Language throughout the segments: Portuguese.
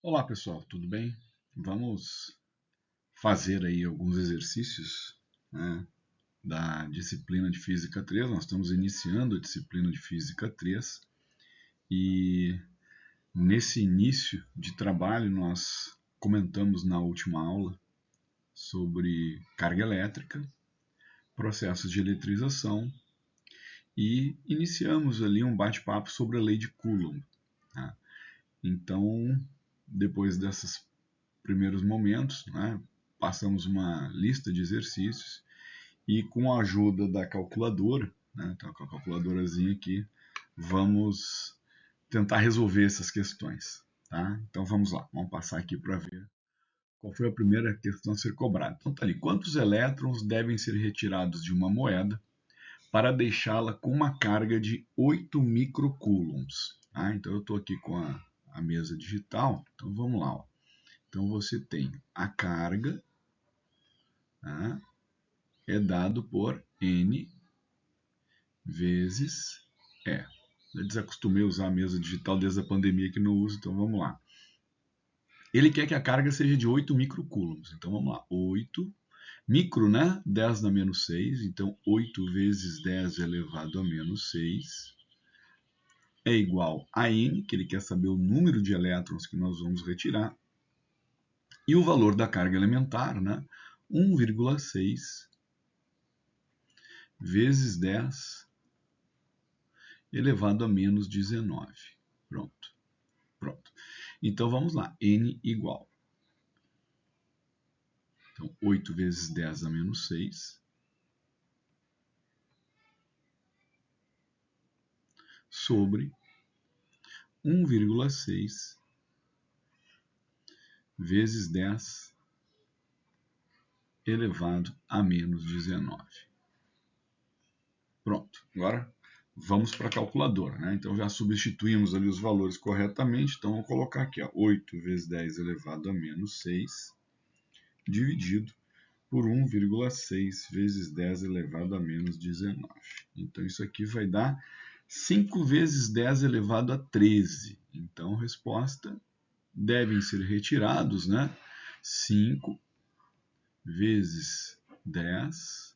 Olá pessoal, tudo bem? Vamos fazer aí alguns exercícios, né, da disciplina de Física 3. Nós estamos iniciando a disciplina de Física 3 e nesse início de trabalho nós comentamos na última aula sobre carga elétrica, processos de eletrização e iniciamos ali um bate-papo sobre a lei de Coulomb, tá? Então, depois desses primeiros momentos, né, passamos uma lista de exercícios e com a ajuda da calculadora, né, então com a calculadorazinha aqui, vamos tentar resolver essas questões. Tá? Então vamos lá, vamos passar aqui para ver qual foi a primeira questão a ser cobrada. Então tá ali, quantos elétrons devem ser retirados de uma moeda para deixá-la com uma carga de 8 microcoulombs? Tá? Então eu estou aqui com a mesa digital, então vamos lá. Ó. Então você tem a carga, tá? É dado por N vezes E. Eu desacostumei a usar a mesa digital desde a pandemia que não uso, então vamos lá. Ele quer que a carga seja de 8 microcoulombs. Então vamos lá. 8 micro, né? 10 na menos 6. Então 8 vezes 10 elevado a menos 6 é igual a N, que ele quer saber o número de elétrons que nós vamos retirar. E o valor da carga elementar, né? 1,6 vezes 10 elevado a menos 19. Pronto. Pronto. Então vamos lá. N igual. Então 8 vezes 10 a menos 6 sobre 1,6 vezes 10 elevado a menos 19. Pronto. Agora vamos para a calculadora, né? Então já substituímos ali os valores corretamente. Então vou colocar aqui, ó, 8 vezes 10 elevado a menos 6 dividido por 1,6 vezes 10 elevado a menos 19. Então isso aqui vai dar 5 vezes 10 elevado a 13. Então, resposta, devem ser retirados, né? 5 vezes 10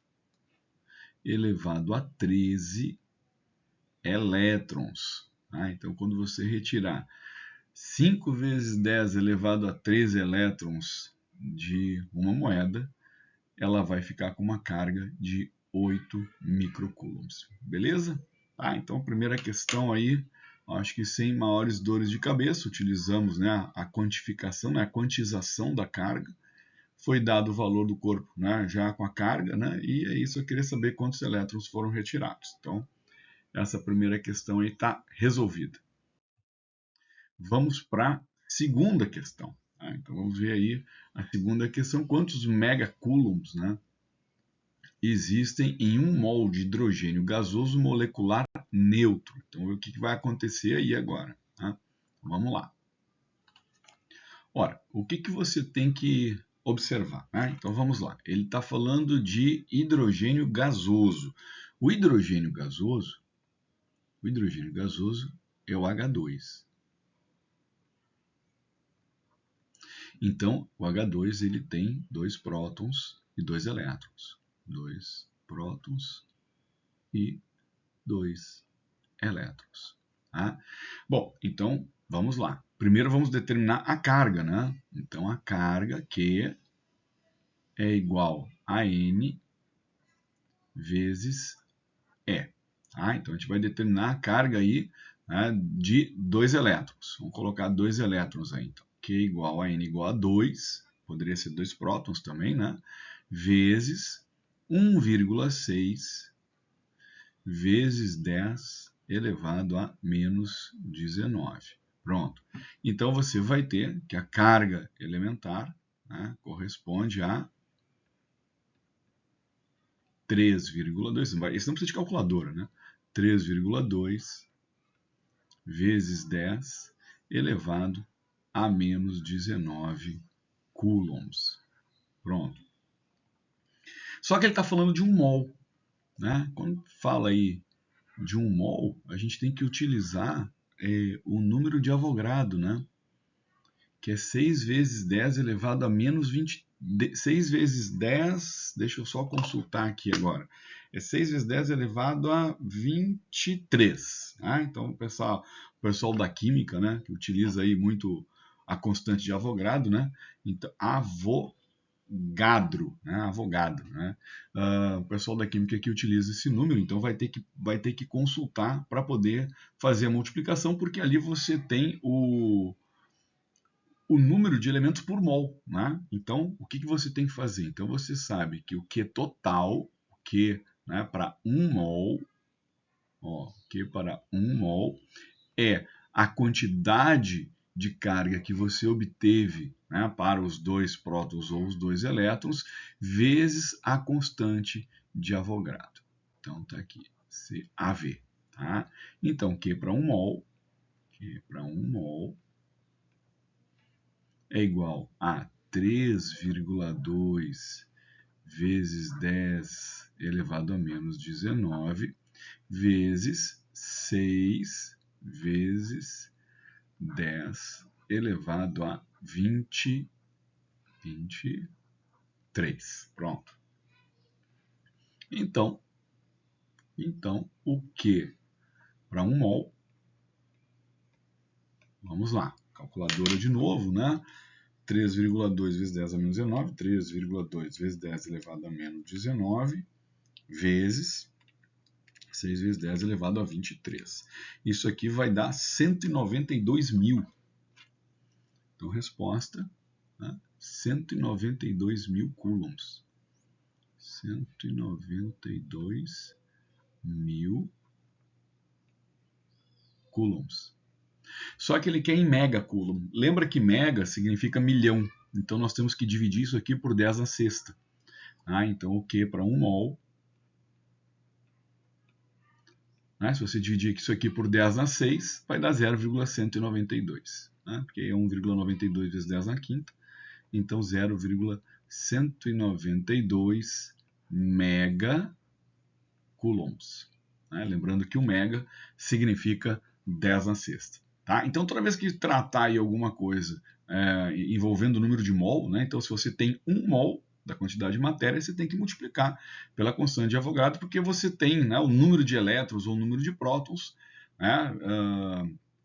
elevado a 13 elétrons. Tá? Então, quando você retirar 5 vezes 10 elevado a 13 elétrons de uma moeda, ela vai ficar com uma carga de 8 microcoulombs. Beleza? Tá, então, a primeira questão aí, acho que sem maiores dores de cabeça, utilizamos, né, a quantificação, né, a quantização da carga. Foi dado o valor do corpo, né, já com a carga, né, e é isso, eu queria saber quantos elétrons foram retirados. Então, essa primeira questão aí está resolvida. Vamos para a segunda questão. Tá? Então, vamos ver aí a segunda questão, quantos megacoulombs, né, existem em 1 mol de hidrogênio gasoso molecular neutro. Então, o que vai acontecer aí agora? Tá? Vamos lá. Ora, o que você tem que observar? Né? Então, vamos lá. Ele está falando de hidrogênio gasoso. O hidrogênio gasoso é o H2. Então, o H2 ele tem 2 prótons e 2 elétrons. 2 prótons e 2 elétrons. Tá? Bom, então vamos lá. Primeiro vamos determinar a carga, né? Então a carga Q é igual a N vezes E. Tá? Então a gente vai determinar a carga aí, né, de 2 elétrons. Vamos colocar 2 elétrons aí. Então, Q igual a N igual a 2, poderia ser 2 prótons também, né? Vezes 1,6 vezes 10 elevado a menos 19. Pronto. Então você vai ter que a carga elementar, né, corresponde a 3,2. Isso não precisa de calculadora, né? 3,2 vezes 10 elevado a menos 19 coulombs. Pronto. Só que ele está falando de 1 mol. Né? Quando fala aí de 1 mol, a gente tem que utilizar o número de Avogadro, né? que é 6 vezes 10 elevado a menos 20. 6 vezes 10, deixa eu só consultar aqui agora. É 6 vezes 10 elevado a 23. Tá? Então, o pessoal da química, né, que utiliza aí muito a constante de Avogadro, né? Então, Avogadro, né? O pessoal da química que utiliza esse número, então vai ter que consultar para poder fazer a multiplicação, porque ali você tem o número de elementos por mol, né? Então, o que você tem que fazer? Então, você sabe que o Q total, o Q, né, para 1 mol, Q para 1 mol é a quantidade de carga que você obteve, né, para os 2 prótons ou os 2 elétrons, vezes a constante de Avogadro. Então, está aqui, CAV. Tá? Então, Q para 1 mol, é igual a 3,2 vezes 10 elevado a menos 19 vezes 6 vezes 10 elevado a 23. Pronto. Então o Q para 1 mol, vamos lá, calculadora de novo, né? 3,2 vezes 10 a menos 19, 3,2 vezes 10 elevado a menos 19, vezes 6 vezes 10 elevado a 23. Isso aqui vai dar 192 mil. Então, resposta, né? 192 mil coulombs. 192 mil coulombs. Só que ele quer em megacoulomb. Lembra que mega significa milhão. Então, nós temos que dividir isso aqui por 10 na sexta. Então, o Q para 1 mol, né? Se você dividir isso aqui por 10 na 6, vai dar 0,192. Né? Porque é 1,92 vezes 10 na quinta. Então, 0,192 megacoulombs. Né? Lembrando que o mega significa 10 na sexta. Tá? Então, toda vez que tratar aí alguma coisa envolvendo o número de mol, né? Então, se você tem 1 mol da quantidade de matéria, você tem que multiplicar pela constante de Avogadro, porque você tem, né, o número de elétrons ou o número de prótons, né,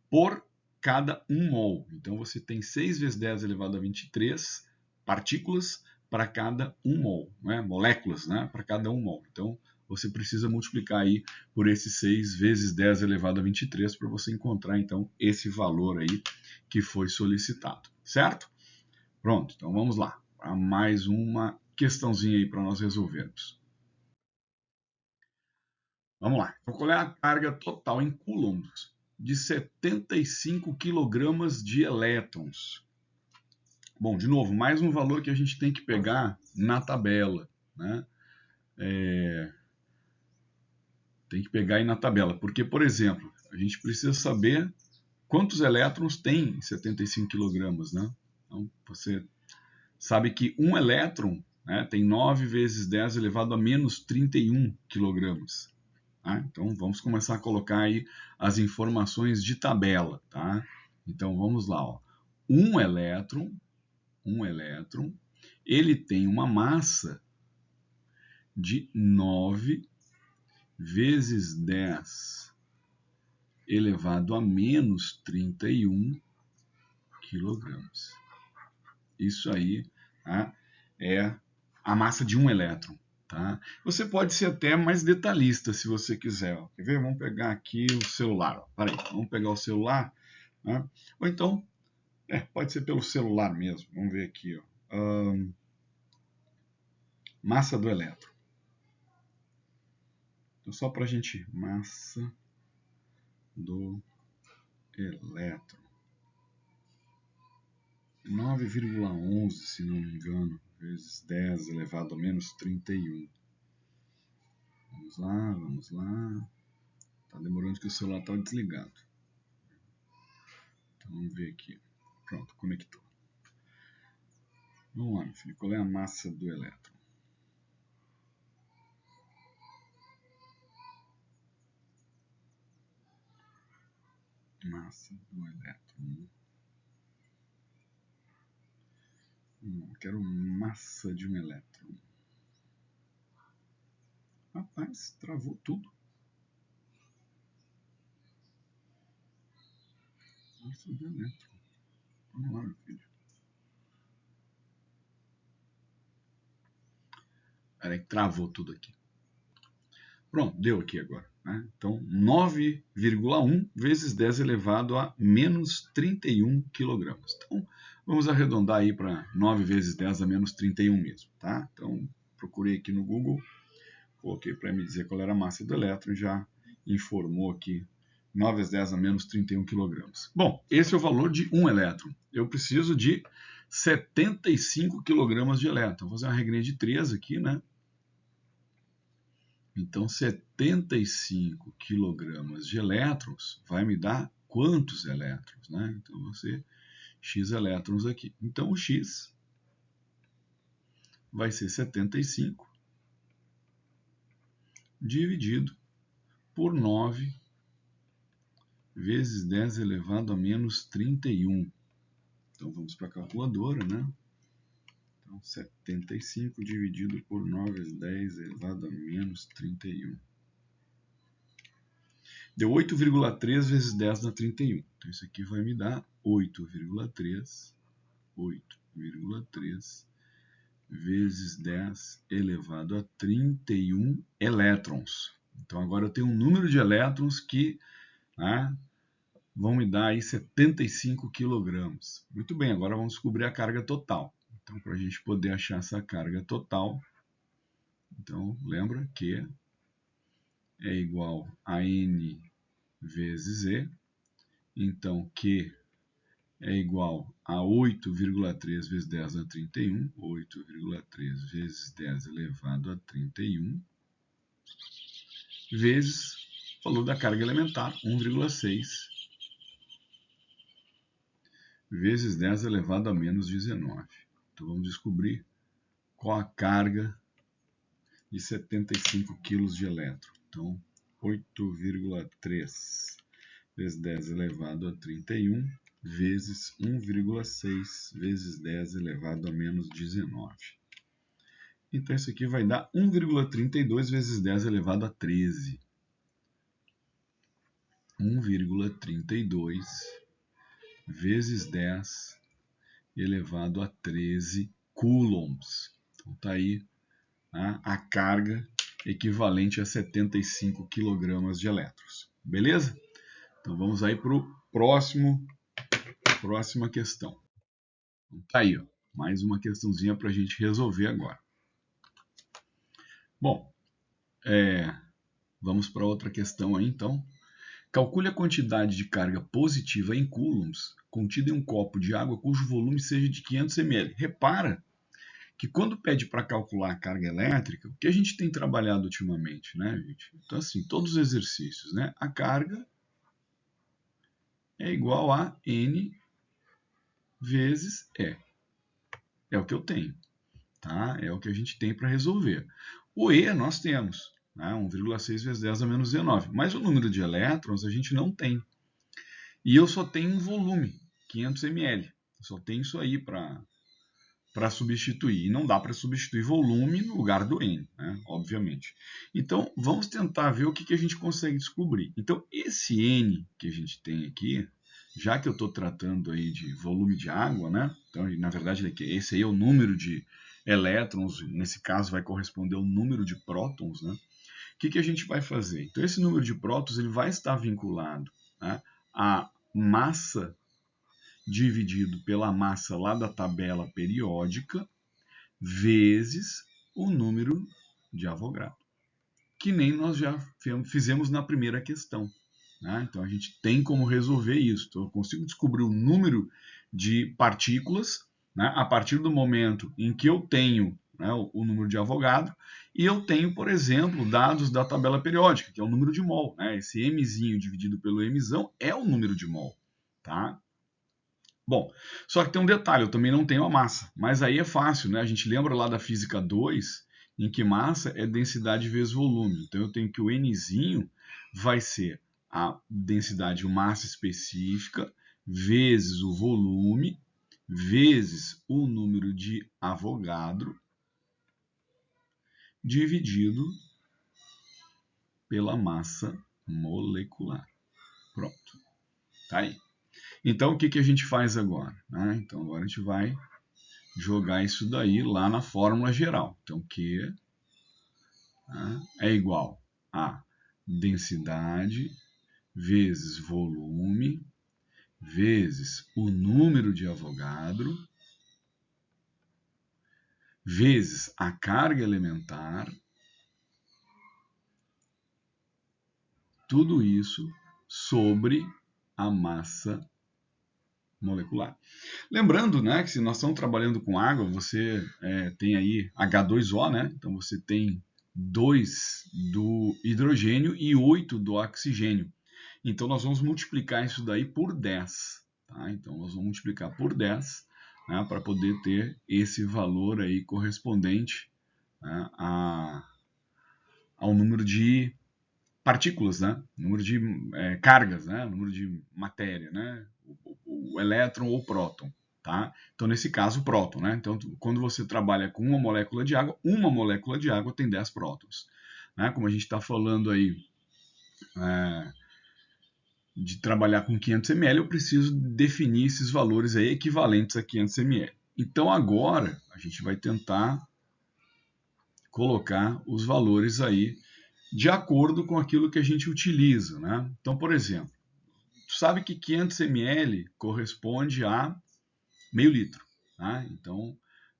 por cada 1 mol. Então, você tem 6 vezes 10 elevado a 23 partículas para cada 1 mol, né? Moléculas, né? Para cada 1 mol. Então, você precisa multiplicar aí por esses 6 vezes 10 elevado a 23 para você encontrar, então, esse valor aí que foi solicitado, certo? Pronto, então vamos lá. Para mais uma questãozinha aí para nós resolvermos. Vamos lá. Então, qual é a carga total em coulombs de 75 kg de elétrons? Bom, de novo, mais um valor que a gente tem que pegar na tabela, né? Tem que pegar aí na tabela, porque, por exemplo, a gente precisa saber quantos elétrons tem em 75 kg, né? Então, você sabe que um elétron, né, tem 9 vezes 10 elevado a menos 31 kg. Tá? Então, vamos começar a colocar aí as informações de tabela. Tá? Então, vamos lá. Ó. Um elétron, ele tem uma massa de 9 vezes 10 elevado a menos 31 quilogramas. Isso aí, tá, é a massa de um elétron. Tá? Você pode ser até mais detalhista se você quiser. Ó. Quer ver? Vamos pegar aqui o celular. Peraí, vamos pegar o celular. Né? Ou então, pode ser pelo celular mesmo. Vamos ver aqui. Ó. Massa do elétron. Então, só para a gente... Massa do elétron. 9,11, se não me engano, vezes 10 elevado a menos 31. Vamos lá, vamos lá. Tá demorando que o celular está desligado. Então vamos ver aqui. Pronto, conectou. Vamos lá, meu filho. Qual é a massa do elétron? Massa do elétron. quero massa de um elétron. Rapaz, travou tudo. Massa de elétron. Vamos lá, meu filho. Peraí, travou tudo aqui. Pronto, deu aqui agora. Né? Então, 9,1 vezes 10 elevado a menos 31 kg. Então, vamos arredondar aí para 9 vezes 10 a menos 31 mesmo. Tá? Então, procurei aqui no Google, coloquei para me dizer qual era a massa do elétron e já informou aqui 9 vezes 10 a menos 31 kg. Bom, esse é o valor de um elétron. Eu preciso de 75 kg de elétron. Vou fazer uma regrinha de 3 aqui, né? Então, 75 kg de elétrons vai me dar quantos elétrons? Né? Então, você x elétrons aqui. Então, o x vai ser 75 dividido por 9 vezes 10 elevado a menos 31. Então, vamos para a calculadora, né? Então, 75 dividido por 9 vezes 10 elevado a menos 31. Deu 8,3 vezes 10 na 31. Então, isso aqui vai me dar 8,3 vezes 10 elevado a 31 elétrons. Então, agora eu tenho um número de elétrons que vão me dar aí 75 kg. Muito bem, agora vamos descobrir a carga total. Então, para a gente poder achar essa carga total, então, lembra que é igual a N vezes E. Então, Q é igual a 8,3 vezes 10 a 31, 8,3 vezes 10 elevado a 31, vezes o valor da carga elementar, 1,6, vezes 10 elevado a menos 19. Então, vamos descobrir qual a carga de 75 kg de elétron. Então, 8,3 vezes 10 elevado a 31, vezes 1,6 vezes 10 elevado a menos 19. Então, isso aqui vai dar 1,32 vezes 10 elevado a 13. 1,32 vezes 10 elevado a 13 coulombs. Então, está aí a carga equivalente a 75 kg de elétrons. Beleza? Então, vamos aí para o próxima questão. Então, tá aí, ó, mais uma questãozinha para a gente resolver agora. Bom, vamos para outra questão aí, então. Calcule a quantidade de carga positiva em coulombs contida em um copo de água cujo volume seja de 500 ml. Repara que quando pede para calcular a carga elétrica, o que a gente tem trabalhado ultimamente, né, gente? Então, assim, todos os exercícios, né? A carga é igual a N vezes E. É o que eu tenho, tá? É o que a gente tem para resolver. O E nós temos, né? 1,6 vezes 10 a menos 19. Mas o número de elétrons a gente não tem. E eu só tenho um volume, 500 ml. Eu só tenho isso aí para substituir. E não dá para substituir volume no lugar do N, né? Obviamente. Então, vamos tentar ver o que a gente consegue descobrir. Então, esse N que a gente tem aqui, já que eu estou tratando aí de volume de água, né? Então, na verdade, esse aí é o número de elétrons, nesse caso vai corresponder ao número de prótons, né? O que a gente vai fazer? Então, esse número de prótons ele vai estar vinculado, né, à massa dividido pela massa lá da tabela periódica, vezes o número de Avogadro, que nem nós já fizemos na primeira questão. Né? Então, a gente tem como resolver isso. Então, eu consigo descobrir o número de partículas, né, a partir do momento em que eu tenho, né, o número de Avogadro, e eu tenho, por exemplo, dados da tabela periódica, que é o número de mol. Né? Esse mzinho dividido pelo mzão é o número de mol. Tá? Bom, só que tem um detalhe, eu também não tenho a massa, mas aí é fácil, né? A gente lembra lá da física 2, em que massa é densidade vezes volume. Então eu tenho que o Nzinho vai ser a densidade, massa específica, vezes o volume, vezes o número de Avogadro dividido pela massa molecular. Pronto. Tá aí. Então, o que a gente faz agora? Então, agora a gente vai jogar isso daí lá na fórmula geral. Então, Q é igual a densidade vezes volume vezes o número de Avogadro vezes a carga elementar, tudo isso sobre a massa molecular. Lembrando, né, que se nós estamos trabalhando com água, você tem aí H2O, né? Então você tem 2 do hidrogênio e 8 do oxigênio. Então nós vamos multiplicar isso daí por 10. Tá? Então nós vamos multiplicar por 10, né, para poder ter esse valor aí correspondente, né, ao número de partículas, né? Número de cargas, né? Número de matéria, né? O elétron ou o próton, tá? Então, nesse caso, o próton, né? Então, quando você trabalha com uma molécula de água tem 10 prótons. Né? Como a gente está falando aí de trabalhar com 500 ml, eu preciso definir esses valores aí equivalentes a 500 ml. Então, agora, a gente vai tentar colocar os valores aí de acordo com aquilo que a gente utiliza, né? Então, por exemplo, tu sabe que 500 ml corresponde a meio litro, tá? Então,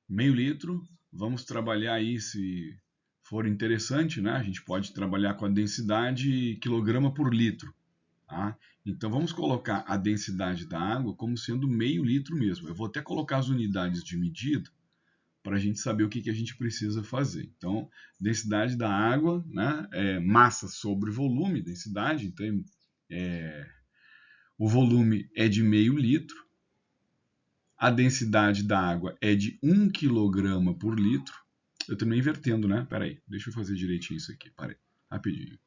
meio litro, vamos trabalhar aí, se for interessante, né? A gente pode trabalhar com a densidade quilograma por litro, tá? Então, vamos colocar a densidade da água como sendo meio litro mesmo. Eu vou até colocar as unidades de medida para a gente saber o que a gente precisa fazer. Então, densidade da água, né, massa sobre volume, densidade, então o volume é de meio litro, a densidade da água é de 1 kg por litro. Eu estou invertendo, né? Peraí, deixa eu fazer direitinho isso aqui, peraí, rapidinho.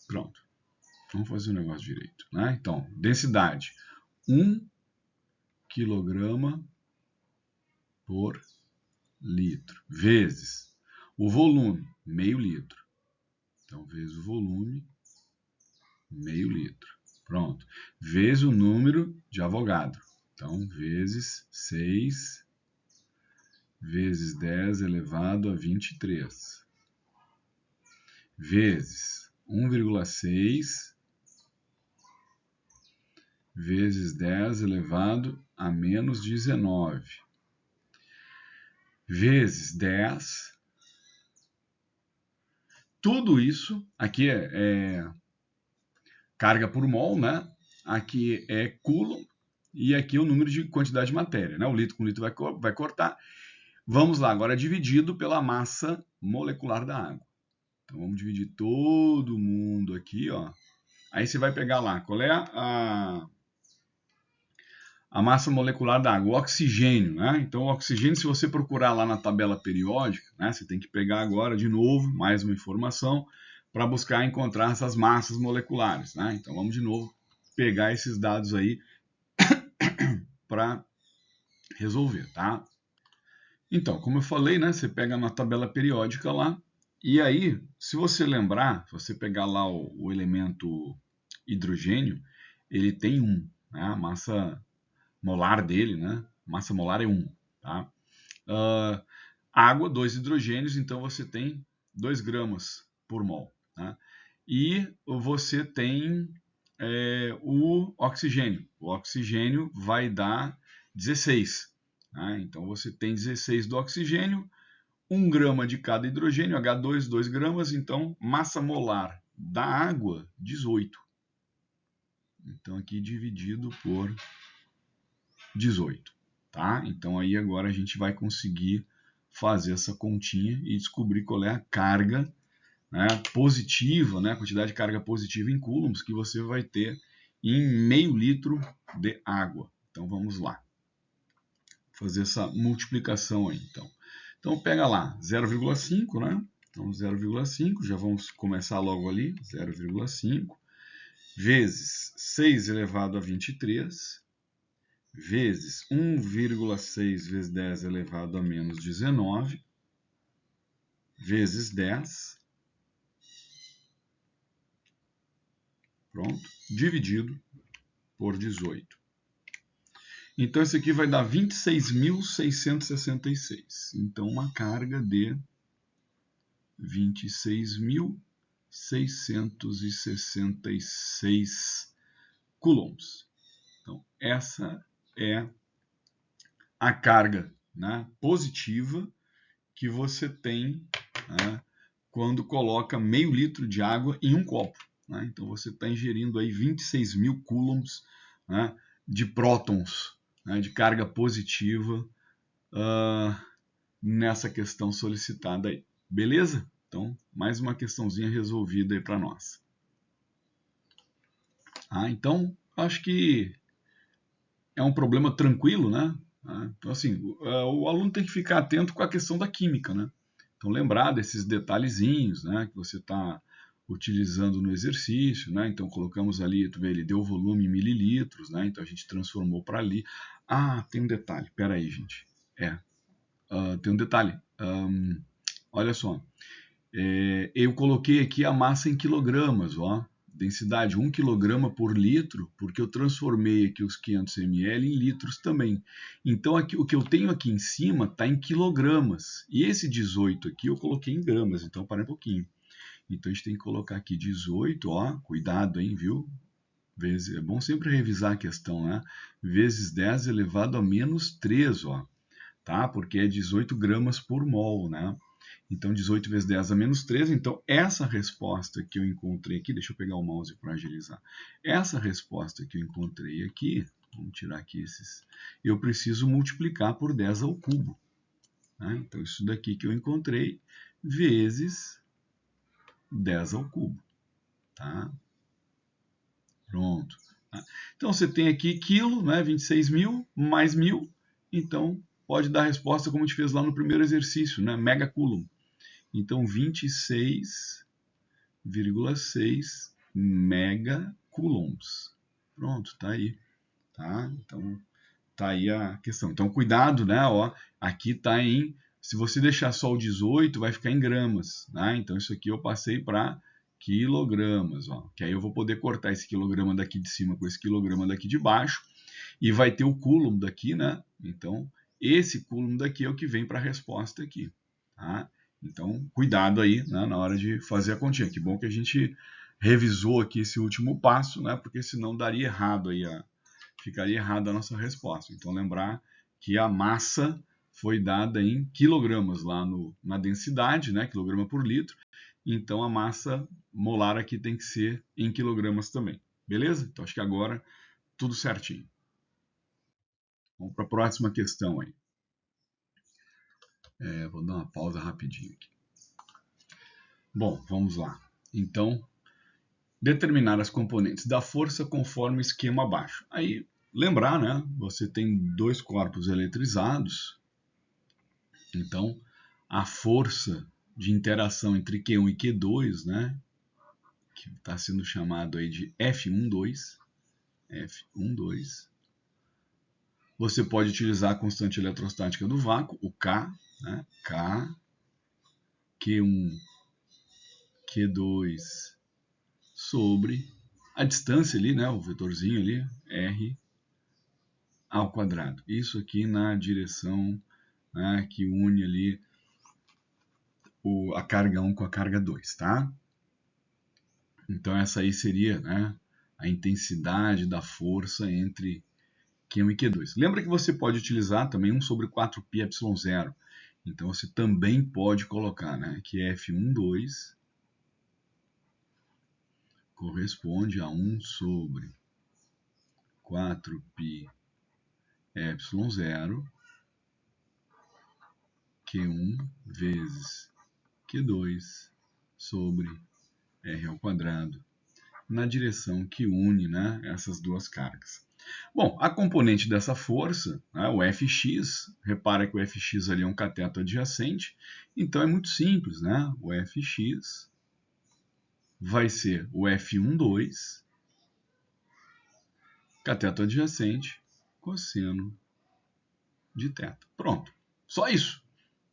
Pronto, vamos fazer o negócio direito, né? Então, densidade 1 kg por litro, vezes o volume, meio litro. Então, vezes o volume, meio litro. Pronto. Vezes o número de Avogadro. Então, vezes 6 vezes 10 elevado a 23. Vezes 1,6 vezes 10 elevado a menos 19. Vezes 10. Tudo isso, aqui é carga por mol, né? Aqui é coulomb e aqui é o número de quantidade de matéria, né? O litro com litro vai cortar. Vamos lá, agora dividido pela massa molecular da água. Então vamos dividir todo mundo aqui, ó. Aí você vai pegar lá, qual é a massa molecular da água? O oxigênio, né? Então o oxigênio, se você procurar lá na tabela periódica, né? Você tem que pegar agora de novo mais uma informação para buscar encontrar essas massas moleculares, né? Então vamos de novo pegar esses dados aí para resolver, tá? Então, como eu falei, né, você pega na tabela periódica lá, e aí, se você lembrar, se você pegar lá o elemento hidrogênio, ele tem 1, né, a massa molar dele, né, massa molar é 1, tá? Água, 2 hidrogênios, então você tem 2 gramas por mol, tá? E você tem o oxigênio vai dar 16, né? Então você tem 16 do oxigênio, 1 grama de cada hidrogênio, H2, 2 gramas, então massa molar da água, 18. Então aqui dividido por 18, tá? Então aí agora a gente vai conseguir fazer essa continha e descobrir qual é a carga, né, positiva, né, a quantidade de carga positiva em coulombs que você vai ter em meio litro de água. Então vamos lá, fazer essa multiplicação aí. Então pega lá 0,5, né? Então 0,5, já vamos começar logo ali, 0,5 vezes 6 elevado a 23, vezes 1,6 vezes 10 elevado a menos 19, vezes 10, pronto, dividido por 18. Então, esse aqui vai dar 26.666. Então, uma carga de 26.666 coulombs. Então, essa é a carga, né, positiva que você tem, né, quando coloca meio litro de água em um copo. Né? Então, você está ingerindo aí 26.000 coulombs, né, de prótons, né, de carga positiva nessa questão solicitada aí. Beleza? Então, mais uma questãozinha resolvida aí para nós. Então, acho que é um problema tranquilo, né? Então, assim, o aluno tem que ficar atento com a questão da química, né? Então, lembrar desses detalhezinhos, né, que você está utilizando no exercício, né? Então, colocamos ali, tu vê, ele deu volume em mililitros, né? Então, a gente transformou para ali. Tem um detalhe, pera aí, gente. Tem um detalhe. Olha só. Eu coloquei aqui a massa em quilogramas, ó. Densidade 1 kg por litro, porque eu transformei aqui os 500 ml em litros também. Então, aqui, o que eu tenho aqui em cima está em quilogramas. E esse 18 aqui eu coloquei em gramas, então para um pouquinho. Então, a gente tem que colocar aqui 18, ó, cuidado, hein, viu? É bom sempre revisar a questão, né? Vezes 10 elevado a menos 3, ó. Tá? Porque é 18 gramas por mol, né? Então, 18 vezes 10 a menos 13. Então, essa resposta que eu encontrei aqui, deixa eu pegar o mouse para agilizar. Essa resposta que eu encontrei aqui, vamos tirar aqui esses, eu preciso multiplicar por 10 ao cubo. Né? Então, isso daqui que eu encontrei, vezes 10 ao cubo. Tá? Pronto. Tá? Então, você tem aqui quilo, né? 26.000 mais 1.000. Então, pode dar a resposta como a gente fez lá no primeiro exercício, né? Megacoulomb. Então, 26,6 megacoulombs. Pronto, tá aí. Tá? Então, tá aí a questão. Então, cuidado, né? Ó, aqui tá em... Se você deixar só o 18, vai ficar em gramas. Né? Então, isso aqui eu passei para quilogramas. Ó, que aí eu vou poder cortar esse quilograma daqui de cima com esse quilograma daqui de baixo. E vai ter o coulomb daqui, né? Então, esse coulomb daqui é o que vem para a resposta aqui. Tá? Então, cuidado aí, né, na hora de fazer a continha. Que bom que a gente revisou aqui esse último passo, né? Porque senão daria errado aí, ficaria errada a nossa resposta. Então, lembrar que a massa foi dada em quilogramas lá na densidade, né? Quilograma por litro. Então, a massa molar aqui tem que ser em quilogramas também. Beleza? Então, acho que agora tudo certinho. Vamos para a próxima questão aí. Vou dar uma pausa rapidinho aqui. Bom, vamos lá. Então, determinar as componentes da força conforme o esquema abaixo. Aí, lembrar, né? Você tem dois corpos eletrizados. Então, a força de interação entre Q1 e Q2, né? Que está sendo chamado aí de F12. F12. Você pode utilizar a constante eletrostática do vácuo, o K, né? K, Q1, Q2 sobre a distância ali, né? O vetorzinho ali, R ao quadrado. Isso aqui na direção, né, que une ali a carga 1 com a carga 2, tá? Então essa aí seria, né, a intensidade da força entre Q1 e Q2. Lembra que você pode utilizar também 1 sobre 4πε0. Então você também pode colocar, né, que F12 corresponde a 1 sobre 4πε0 Q1 vezes Q2 sobre R ao quadrado, na direção que une, né, essas duas cargas. Bom, a componente dessa força, né, o Fx, repara que o Fx ali é um cateto adjacente, então é muito simples, né? O Fx vai ser o F12 cateto adjacente, cosseno de θ. Pronto. Só isso.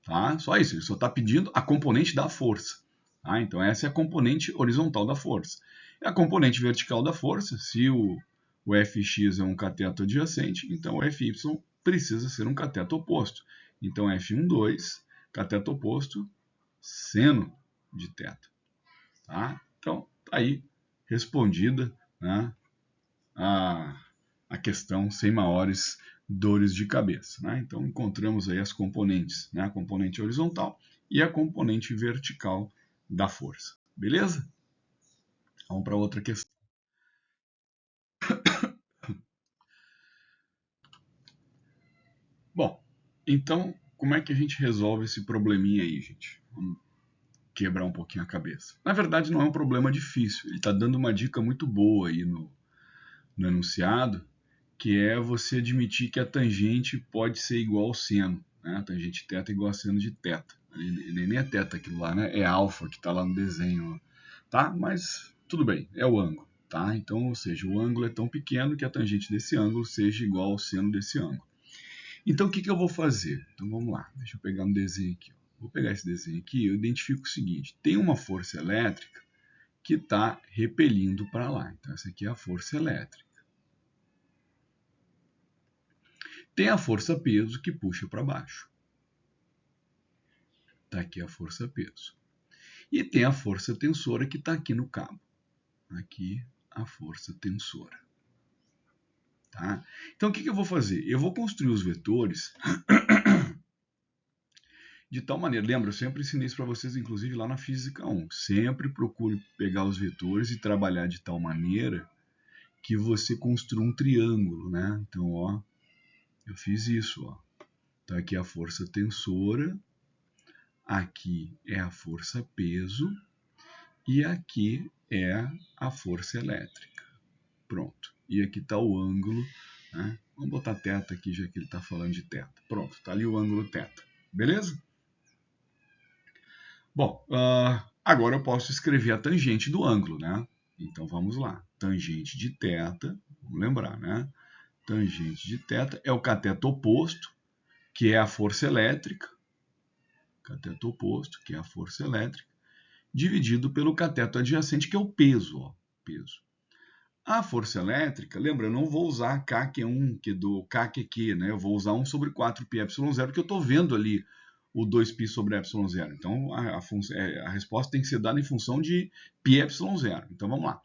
Tá? Só isso. Ele só está pedindo a componente da força. Tá? Então, essa é a componente horizontal da força. E a componente vertical da força, se o Fx é um cateto adjacente, então o Fy precisa ser um cateto oposto. Então, F12, cateto oposto, seno de θ. Tá? Então, está aí respondida, né, a questão sem maiores dores de cabeça. Né? Então, encontramos aí as componentes, né? A componente horizontal e a componente vertical da força. Beleza? Vamos para outra questão. Bom, então, como é que a gente resolve esse probleminha aí, gente? Vamos quebrar um pouquinho a cabeça. Na verdade, não é um problema difícil. Ele está dando uma dica muito boa aí no enunciado, que é você admitir que a tangente pode ser igual ao seno. Né? A tangente θ é igual a seno de θ. Nem é θ aquilo lá, né? É alfa que está lá no desenho. Tá? Mas tudo bem, é o ângulo. Tá? Então, ou seja, o ângulo é tão pequeno que a tangente desse ângulo seja igual ao seno desse ângulo. Então, o que eu vou fazer? Então, vamos lá. Deixa eu pegar um desenho aqui. Vou pegar esse desenho aqui e eu identifico o seguinte. Tem uma força elétrica que está repelindo para lá. Então, essa aqui é a força elétrica. Tem a força-peso que puxa para baixo. Está aqui a força-peso. E tem a força tensora que está aqui no cabo. Aqui a força tensora. Tá? Então, o que eu vou fazer? Eu vou construir os vetores de tal maneira. Lembra, eu sempre ensinei isso para vocês, inclusive lá na Física 1. Sempre procure pegar os vetores e trabalhar de tal maneira que você construa um triângulo. Né? Então, ó, eu fiz isso. Ó. Tá aqui a força tensora. Aqui é a força-peso e aqui é a força elétrica. Pronto. E aqui está o ângulo. Né? Vamos botar θ aqui, já que ele está falando de θ. Pronto, está ali o ângulo θ. Beleza? Bom, agora eu posso escrever a tangente do ângulo, né? Então vamos lá. Tangente de θ, vamos lembrar, né? Tangente de θ é o cateto oposto, que é a força elétrica. Cateto oposto, que é a força elétrica, dividido pelo cateto adjacente, que é o peso. Ó, peso. A força elétrica, lembra, eu não vou usar K, que é 1, K, que é Q, né? Eu vou usar 1 sobre 4πε0, porque eu estou vendo ali o 2π sobre ε0. Então, a resposta tem que ser dada em função de πε0. Então, vamos lá.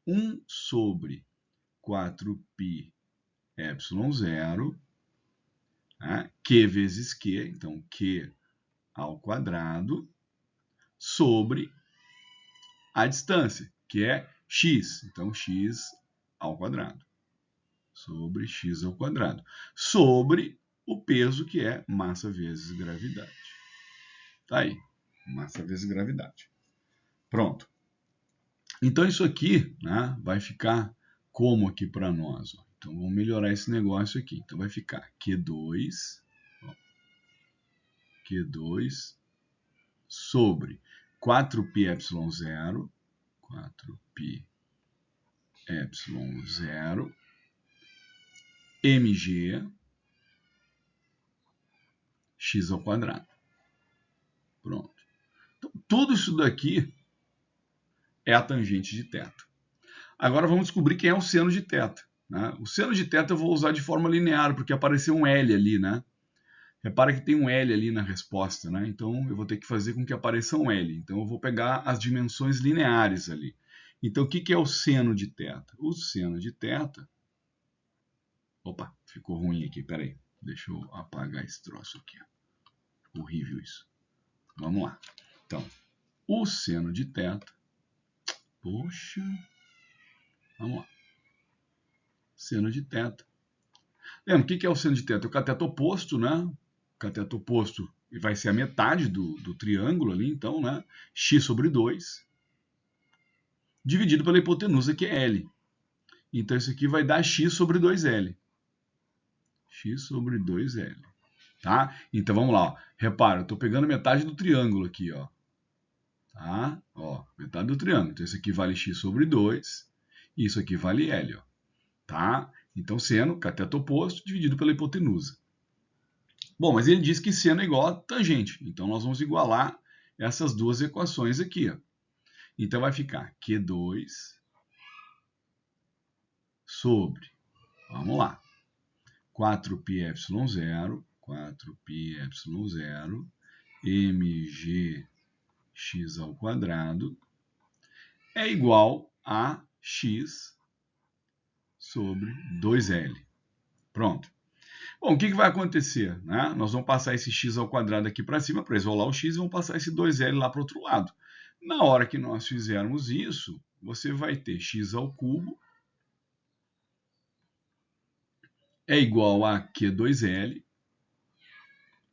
1 sobre 4πε0, né? Q vezes Q, então Q ao quadrado, sobre a distância, que é x. Então, x ao quadrado. Sobre x ao quadrado. Sobre o peso, que é massa vezes gravidade. Tá aí. Massa vezes gravidade. Pronto. Então, isso aqui, né, vai ficar como aqui para nós? Ó. Então, vamos melhorar esse negócio aqui. Então, vai ficar Q2, ó, Q2 sobre 4πε0, 4πε0, mg, x ao quadrado. Pronto. Então, tudo isso daqui é a tangente de θ. Agora vamos descobrir quem é o seno de θ. Né? O seno de θ eu vou usar de forma linear, porque apareceu um L ali, né? Repara que tem um L ali na resposta, né? Então eu vou ter que fazer com que apareça um L. Então eu vou pegar as dimensões lineares ali. Então o que é o seno de θ? O seno de θ... Opa, ficou ruim aqui, peraí. Deixa eu apagar esse troço aqui. Horrível isso. Vamos lá. Então, o seno de θ... Poxa... Vamos lá. Seno de θ. Lembra, o que é o seno de θ? É o cateto oposto, né? O cateto oposto vai ser a metade do triângulo ali, então, né? X sobre 2, dividido pela hipotenusa, que é L. Então, isso aqui vai dar X sobre 2L. X sobre 2L. Tá? Então, vamos lá. Ó. Repara, eu estou pegando metade do triângulo aqui, ó. Tá? Ó, metade do triângulo. Então, isso aqui vale X sobre 2. E isso aqui vale L, ó. Tá? Então, seno, cateto oposto, dividido pela hipotenusa. Bom, mas ele diz que seno é igual a tangente. Então, nós vamos igualar essas duas equações aqui. Ó. Então, vai ficar Q2 sobre, vamos lá, 4πε0, 4πε0, mgx ao quadrado é igual a x sobre 2L. Pronto. Bom, o que vai acontecer? Né? Nós vamos passar esse x ao quadrado aqui para cima para isolar o x e vamos passar esse 2L lá para o outro lado. Na hora que nós fizermos isso, você vai ter x ao cubo é igual a Q2L,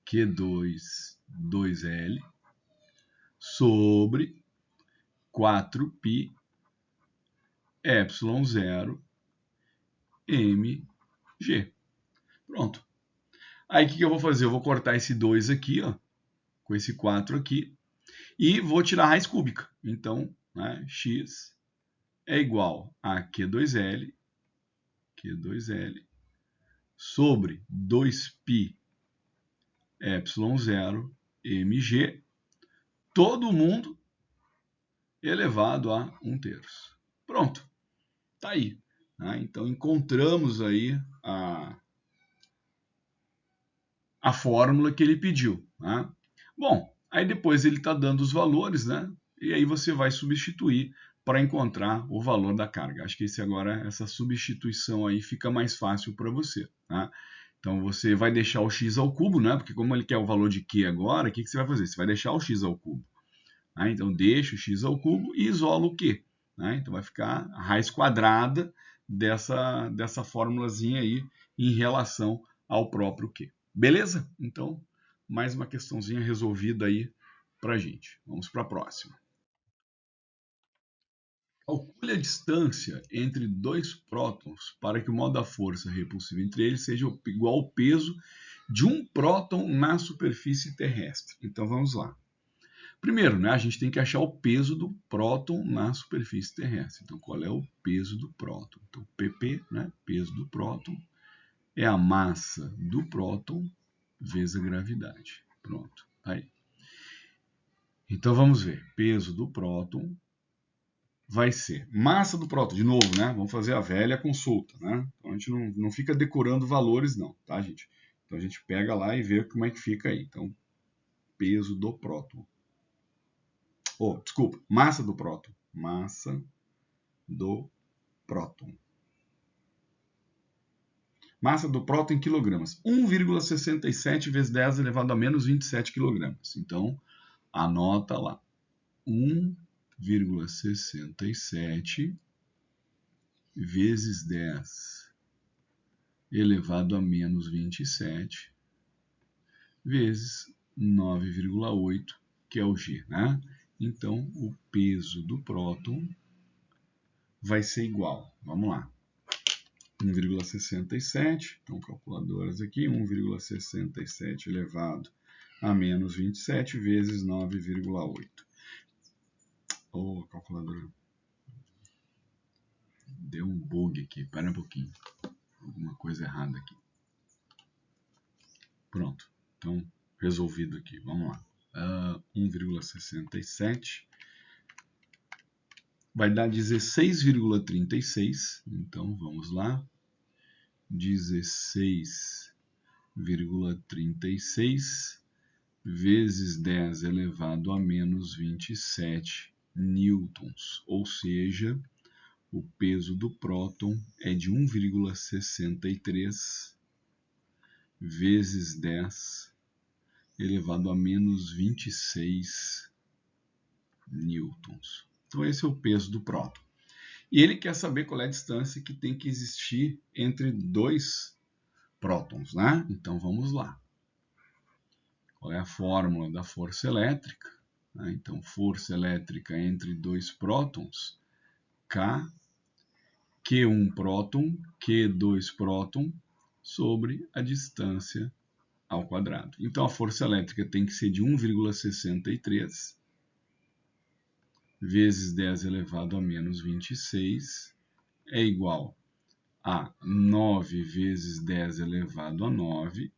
Q2L sobre 4π ε0 mg. Pronto. Aí o que eu vou fazer? Eu vou cortar esse 2 aqui, ó, com esse 4 aqui, e vou tirar a raiz cúbica. Então, né, x é igual a Q2L sobre 2π ε0 mg, todo mundo elevado a 1/3. Pronto. Tá aí. Né? Então, encontramos aí a fórmula que ele pediu. Né? Bom, aí depois ele está dando os valores, né? E aí você vai substituir para encontrar o valor da carga. Acho que essa substituição aí fica mais fácil para você. Né? Então você vai deixar o x ao cubo, né? Porque como ele quer o valor de Q agora, o que você vai fazer? Você vai deixar o x ao cubo. Né? Então deixa o x ao cubo e isola o Q. Né? Então vai ficar a raiz quadrada dessa formulazinha aí em relação ao próprio Q. Beleza? Então, mais uma questãozinha resolvida aí pra gente. Vamos para a próxima. Calcule a distância entre dois prótons para que o modo da força repulsiva entre eles seja igual ao peso de um próton na superfície terrestre. Então vamos lá. Primeiro, né, a gente tem que achar o peso do próton na superfície terrestre. Então, qual é o peso do próton? Então, pp, né, peso do próton, é a massa do próton vezes a gravidade. Pronto, tá aí. Então, vamos ver. Peso do próton vai ser massa do próton. De novo, né? Vamos fazer a velha consulta, né? Então, a gente não fica decorando valores, não, tá, gente? Então, a gente pega lá e vê como é que fica aí. Então, peso do próton. Desculpa, massa do próton. Massa do próton. Massa do próton em quilogramas. 1,67 vezes 10 elevado a menos 27 quilogramas. Então, anota lá. 1,67 vezes 10 elevado a menos 27 vezes 9,8, que é o G, né? Então, o peso do próton vai ser igual. Vamos lá. 1,67, então calculadoras aqui, 1,67 elevado a menos 27 vezes 9,8. Calculadora. Deu um bug aqui, espera um pouquinho. Alguma coisa errada aqui. Pronto, então resolvido aqui, vamos lá. 1,67 vai dar 16,36, então vamos lá. 16,36 vezes 10 elevado a menos 27 newtons, ou seja, o peso do próton é de 1,63 vezes 10 elevado a menos 26 newtons. Então esse é o peso do próton. E ele quer saber qual é a distância que tem que existir entre dois prótons, né? Então vamos lá. Qual é a fórmula da força elétrica? Então, força elétrica entre dois prótons, K, Q1 próton, Q2 próton, sobre a distância ao quadrado. Então, a força elétrica tem que ser de 1,63 vezes 10 elevado a menos 26 é igual a 9 vezes 10 elevado a 9,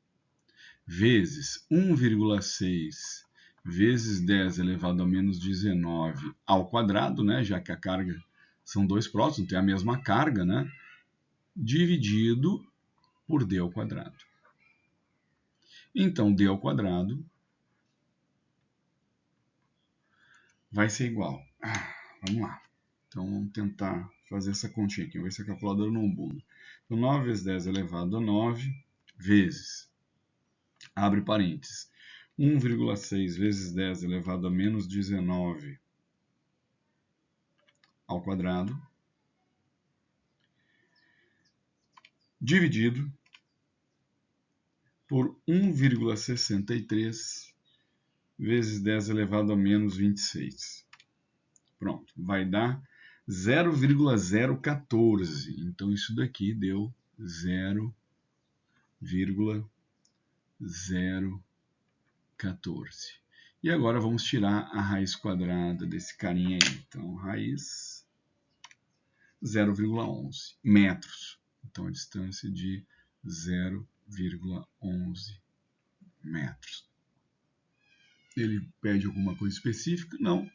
vezes 1,6 vezes 10 elevado a menos 19 ao quadrado, né, já que a carga são dois prótons, tem a mesma carga, né, dividido por d ao quadrado. Então, d ao quadrado vai ser igual. Vamos lá. Então, vamos tentar fazer essa continha aqui. Vamos ver se a calculadora não buga. Então, 9 vezes 10 elevado a 9 vezes, abre parênteses, 1,6 vezes 10 elevado a menos 19 ao quadrado, dividido por 1,63 vezes 10 elevado a menos 26. Pronto, vai dar 0,014. Então, isso daqui deu 0,014. E agora vamos tirar a raiz quadrada desse carinha aí. Então, raiz 0,11 metros. Então, a distância de 0,11 metros. Ele pede alguma coisa específica? Não.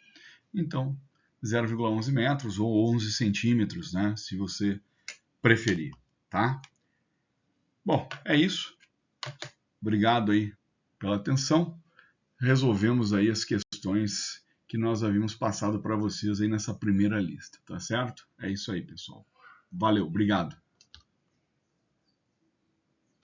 Então, 0,11 metros ou 11 centímetros, né? Se você preferir, tá? Bom, é isso. Obrigado aí pela atenção. Resolvemos aí as questões que nós havíamos passado para vocês aí nessa primeira lista, tá certo? É isso aí, pessoal. Valeu, obrigado.